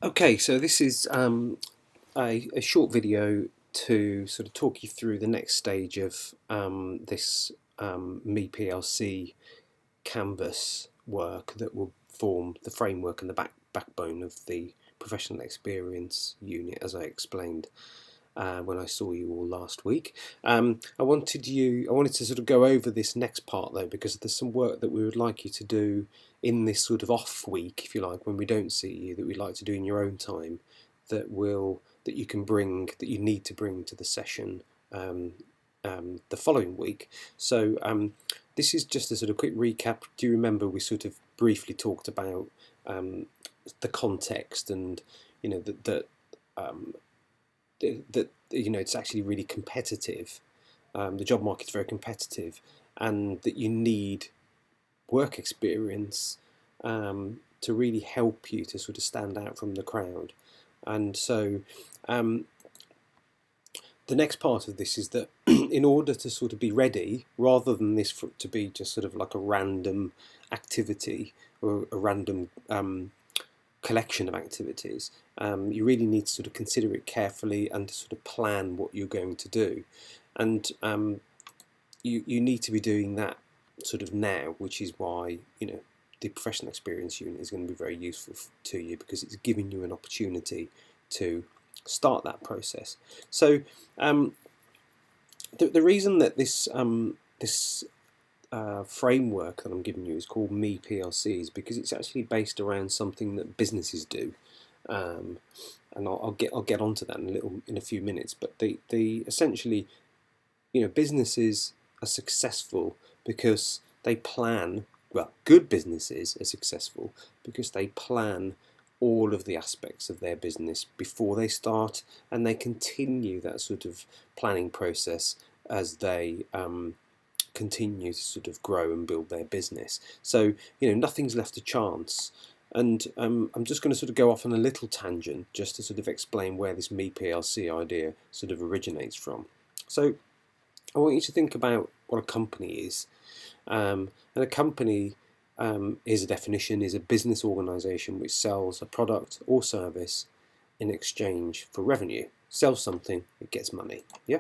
Okay, so this is a short video to sort of talk you through the next stage of this Me PLC canvas work that will form the framework and the backbone of the professional experience unit, as I explained when I saw you all last week. I wanted to sort of go over this next part though, because there's some work that we would like you to do in this sort of off week, if you like, when we don't see you, that we'd like to do in your own time, that you can bring, that you need to bring to the session the following week. So this is just a sort of quick recap. Do you remember we sort of briefly talked about the context and that um, it's actually really competitive. The job market's very competitive, and that you need work experience to really help you to sort of stand out from the crowd. And so the next part of this is that in order to sort of be ready, rather than this to be just sort of like a random activity or a random collection of activities, you really need to sort of consider it carefully and to sort of plan what you're going to do. And you need to be doing that sort of now, which is why the professional experience unit is going to be very useful to you, because it's giving you an opportunity to start that process. So the reason that this framework that I'm giving you is called Me PLC is because it's actually based around something that businesses do, and I'll get onto that in a few minutes. But the essentially, businesses are successful because they plan. Well, good businesses are successful because they plan all of the aspects of their business before they start, and they continue that sort of planning process as they continue to sort of grow and build their business. So nothing's left to chance. And I'm just going to sort of go off on a little tangent just to sort of explain where this Me PLC idea sort of originates from. So I want you to think about what a company is. And a company, is a definition, is a business organisation which sells a product or service in exchange for revenue. Sells something, it gets money. Yeah.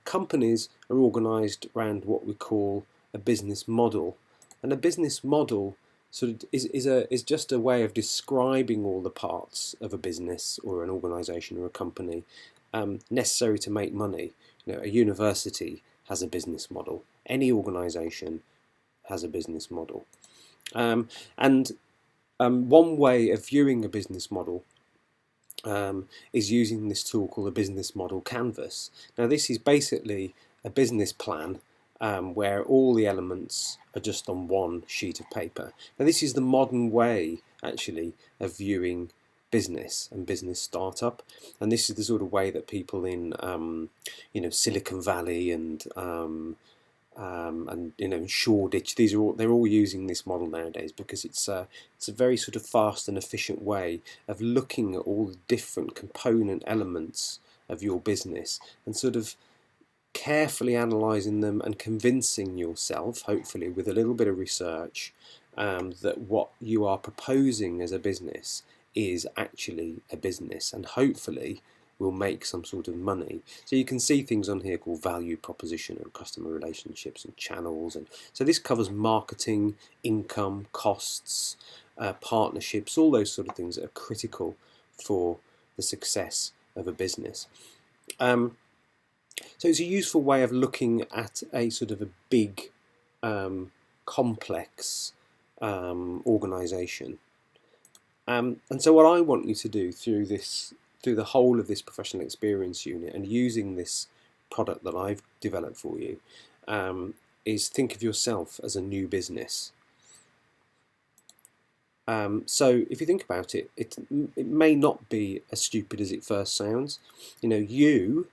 Companies are organised around what we call a business model, and a business model sort of is just a way of describing all the parts of a business or an organisation or a company necessary to make money. A university has a business model. Any organisation has a business model, and one way of viewing a business model is using this tool called a business model canvas. Now, this is basically a business plan where all the elements are just on one sheet of paper. Now, this is the modern way, actually, of viewing business and business startup, and this is the sort of way that people in Silicon Valley and Shoreditch, they're all using this model nowadays, because it's a very sort of fast and efficient way of looking at all the different component elements of your business and sort of carefully analysing them and convincing yourself, hopefully with a little bit of research, that what you are proposing as a business is actually a business, and hopefully will make some sort of money. So you can see things on here called value proposition and customer relationships and channels, and so this covers marketing, income, costs, partnerships, all those sort of things that are critical for the success of a business. So it's a useful way of looking at a sort of a big, complex organisation. And so what I want you to do through the whole of this professional experience unit, and using this product that I've developed for you, is think of yourself as a new business. So if you think about it, it may not be as stupid as it first sounds. You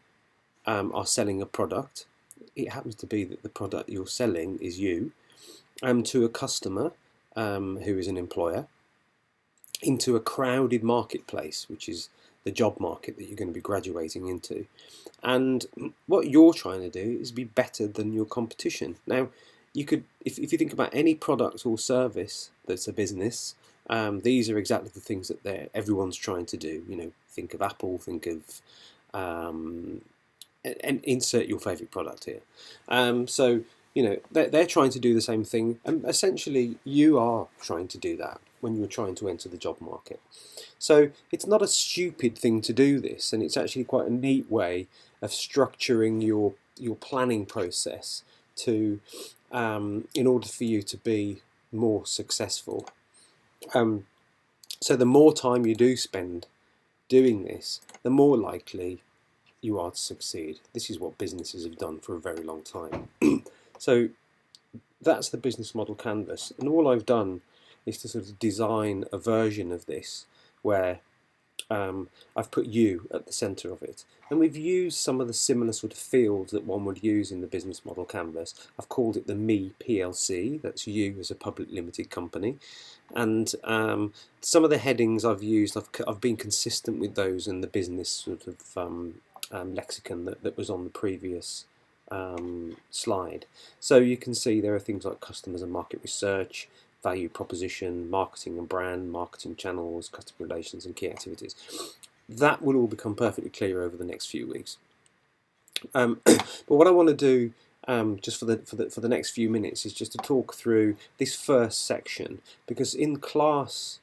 are selling a product. It happens to be that the product you're selling is you, to a customer who is an employer, into a crowded marketplace, which is the job market that you're going to be graduating into. And what you're trying to do is be better than your competition. Now, you could, if you think about any product or service that's a business, these are exactly the things that everyone's trying to do. Think of Apple, think of and insert your favorite product here. So they're trying to do the same thing, and essentially you are trying to do that when you're trying to enter the job market. So it's not a stupid thing to do this, and it's actually quite a neat way of structuring your planning process to in order for you to be more successful. So the more time you do spend doing this, the more likely you are to succeed. This is what businesses have done for a very long time. So that's the business model canvas, and all I've done is to sort of design a version of this where I've put you at the centre of it, and we've used some of the similar sort of fields that one would use in the business model canvas. I've called it the Me PLC, that's you as a public limited company, and some of the headings I've used, I've been consistent with those in the business sort of lexicon that was on the previous slide. So you can see there are things like customers and market research, value proposition, marketing and brand, marketing channels, customer relations, and key activities. That will all become perfectly clear over the next few weeks. But what I want to do just for the next few minutes is just to talk through this first section, because in class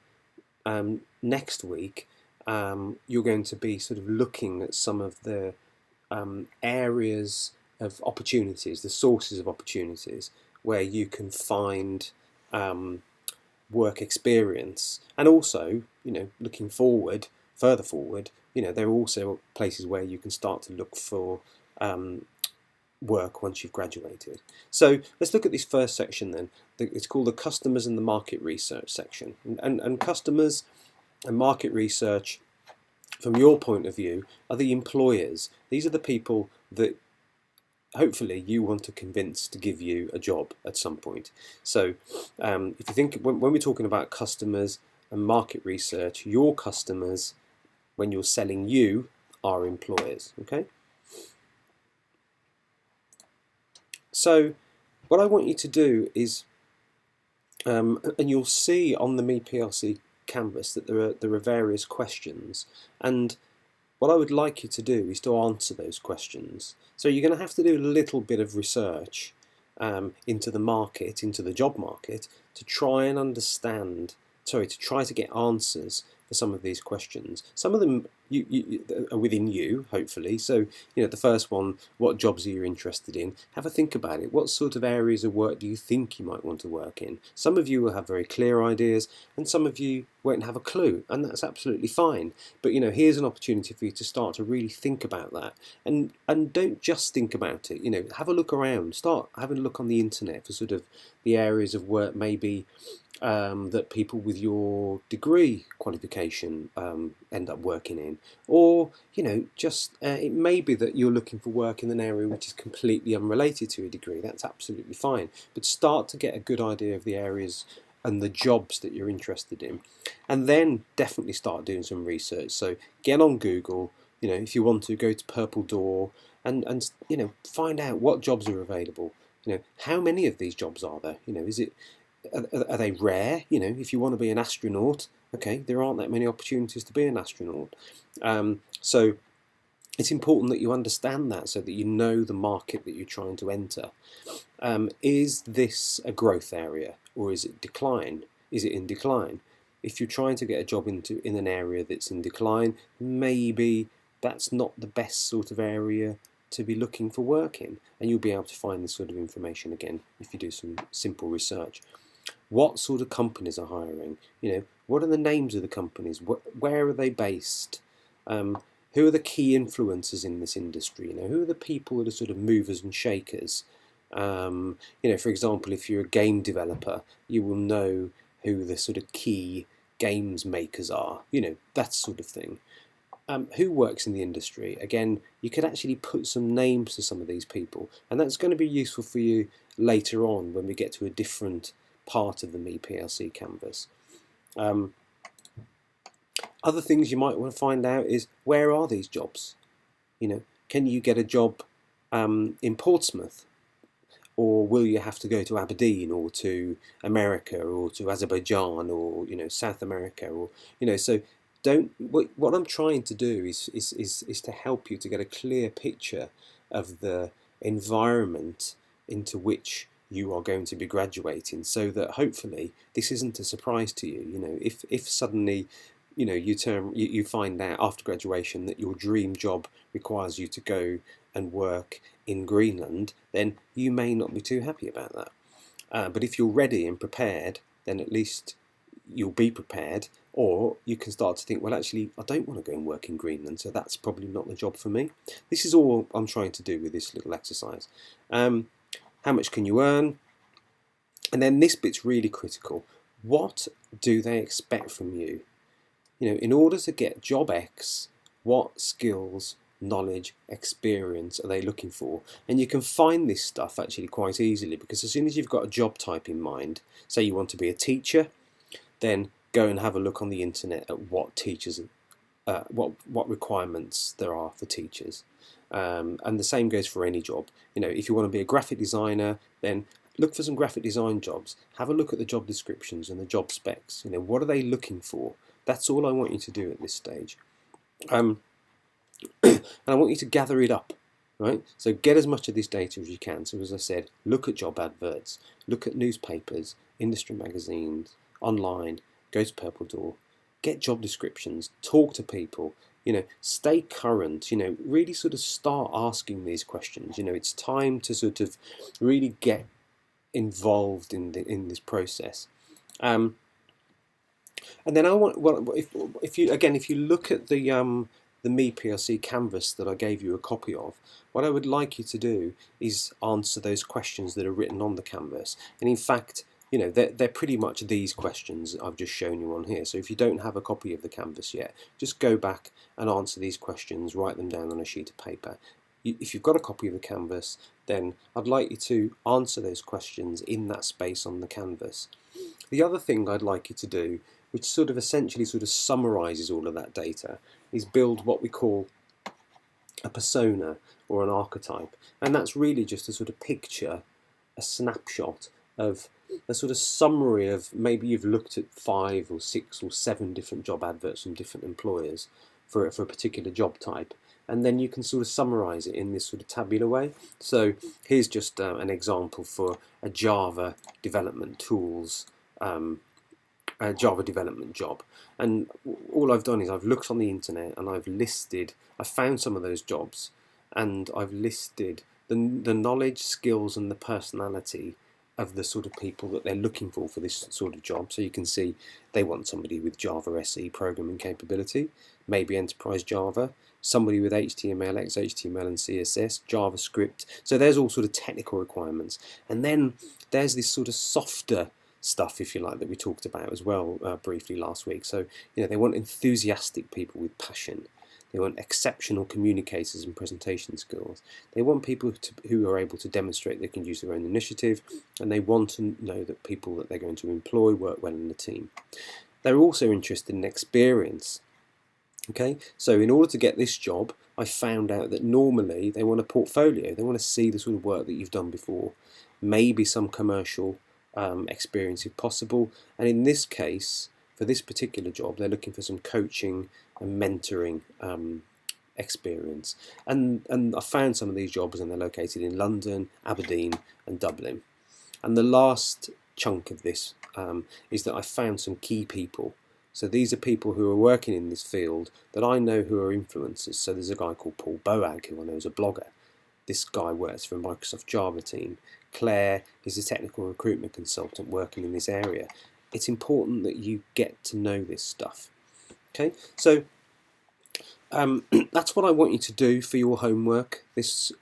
next week you're going to be sort of looking at some of the areas of opportunities, the sources of opportunities where you can find work experience, and also, looking further forward, there are also places where you can start to look for work once you've graduated. So let's look at this first section then. It's called the customers and the market research section, and customers and market research, from your point of view, are the employers. These are the people that hopefully you want to convince to give you a job at some point. So if you think, when we're talking about customers and market research, your customers, when you're selling you, are employers. Okay. So what I want you to do is, and you'll see on the Me PLC canvas that there are various questions, and what I would like you to do is to answer those questions. So you're going to have to do a little bit of research into the market, into the job market, to try and understand, to try to get answers for some of these questions. Some of them are within you, hopefully. So, the first one, what jobs are you interested in? Have a think about it. What sort of areas of work do you think you might want to work in? Some of you will have very clear ideas, and some of you won't have a clue, and that's absolutely fine. But, here's an opportunity for you to start to really think about that. And don't just think about it. Have a look around. Start having a look on the internet for sort of the areas of work maybe that people with your degree qualification end up working in, or just it may be that you're looking for work in an area which is completely unrelated to a degree. That's absolutely fine, but start to get a good idea of the areas and the jobs that you're interested in, and then definitely start doing some research. So get on Google, if you want to, go to Purple Door and find out what jobs are available. How many of these jobs are there? Are they rare? If you want to be an astronaut, okay, there aren't that many opportunities to be an astronaut. So it's important that you understand that, so that you know the market that you're trying to enter. Is this a growth area, or is it decline? Is it in decline? If you're trying to get a job in an area that's in decline, maybe that's not the best sort of area to be looking for work in, and you'll be able to find this sort of information again if you do some simple research. What sort of companies are hiring? What are the names of the companies? Where are they based? Who are the key influencers in this industry? Who are the people that are sort of movers and shakers? For example, if you're a game developer, you will know who the sort of key games makers are. That sort of thing. Who works in the industry? Again, you could actually put some names to some of these people, and that's going to be useful for you later on when we get to a different part of the Me PLC canvas. Other things you might want to find out is, where are these jobs? Can you get a job in Portsmouth, or will you have to go to Aberdeen or to America or to Azerbaijan or South America or so don't what I'm trying to do is to help you to get a clear picture of the environment into which you are going to be graduating, so that hopefully this isn't a surprise to you. If suddenly you find out after graduation that your dream job requires you to go and work in Greenland, then you may not be too happy about that. But if you're ready and prepared, then at least you'll be prepared. Or you can start to think, well, actually, I don't want to go and work in Greenland, so that's probably not the job for me. This is all I'm trying to do with this little exercise. How much can you earn? And then this bit's really critical. What do they expect from you? In order to get job X, what skills, knowledge, experience are they looking for? And you can find this stuff actually quite easily, because as soon as you've got a job type in mind, say you want to be a teacher, then go and have a look on the internet at what teachers, what requirements there are for teachers. And the same goes for any job. If you want to be a graphic designer, then look for some graphic design jobs. Have a look at the job descriptions and the job specs. What are they looking for? That's all I want you to do at this stage. And I want you to gather it up, right? So get as much of this data as you can. So as I said, look at job adverts, look at newspapers, industry magazines, online, go to Purple Door, get job descriptions, talk to people, stay current, really sort of start asking these questions. It's time to sort of really get involved in this process. And then I want, well, if you look at the Me PLC canvas that I gave you a copy of, what I would like you to do is answer those questions that are written on the canvas. And in fact, they're pretty much these questions I've just shown you on here. So if you don't have a copy of the canvas yet, just go back and answer these questions, write them down on a sheet of paper. If you've got a copy of the canvas, then I'd like you to answer those questions in that space on the canvas. The other thing I'd like you to do, which essentially summarizes all of that data, is build what we call a persona or an archetype. And that's really just a sort of picture, a snapshot of a sort of summary of, maybe you've looked at 5 or 6 or 7 different job adverts from different employers for a particular job type. And then you can sort of summarize it in this sort of tabular way. So here's just an example for a Java development tools, a Java development job. And all I've done is I've looked on the internet and I've found some of those jobs, and I've listed the knowledge, skills and the personality of the sort of people that they're looking for this sort of job. So you can see they want somebody with Java SE programming capability, maybe enterprise Java, somebody with HTML, XHTML and CSS, JavaScript. So there's all sort of technical requirements. And then there's this sort of softer stuff, if you like, that we talked about as well briefly last week. So they want enthusiastic people with passion. They want exceptional communicators and presentation skills. They want people who are able to demonstrate they can use their own initiative, and they want to know that people that they're going to employ work well in the team. They're also interested in experience. Okay, so in order to get this job, I found out that normally they want a portfolio. They want to see the sort of work that you've done before, maybe some commercial experience if possible. And in this case, for this particular job, they're looking for some coaching and mentoring experience. And I found some of these jobs, and they're located in London, Aberdeen and Dublin. And the last chunk of this is that I found some key people. So these are people who are working in this field that I know who are influencers. So there's a guy called Paul Boag, who I know is a blogger. This guy works for a Microsoft Java team. Claire is a technical recruitment consultant working in this area. It's important that you get to know this stuff. Okay, so that's what I want you to do for your homework this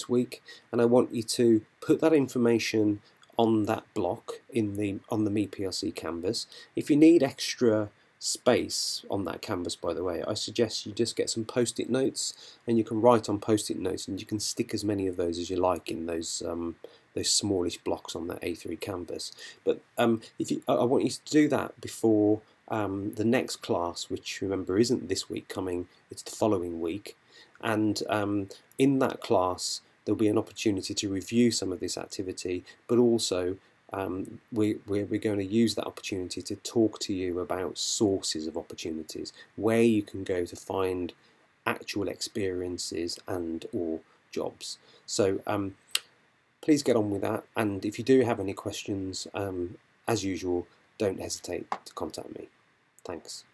week, and I want you to put that information on that block on the Me PLC canvas. If you need extra space on that canvas, by the way, I suggest you just get some post-it notes, and you can write on post-it notes, and you can stick as many of those as you like in those smallish blocks on that A3 canvas. But I want you to do that before the next class, which remember isn't this week coming, it's the following week. And in that class, there'll be an opportunity to review some of this activity, but also we're going to use that opportunity to talk to you about sources of opportunities, where you can go to find actual experiences and or jobs. So please get on with that, and if you do have any questions, as usual, don't hesitate to contact me. Thanks.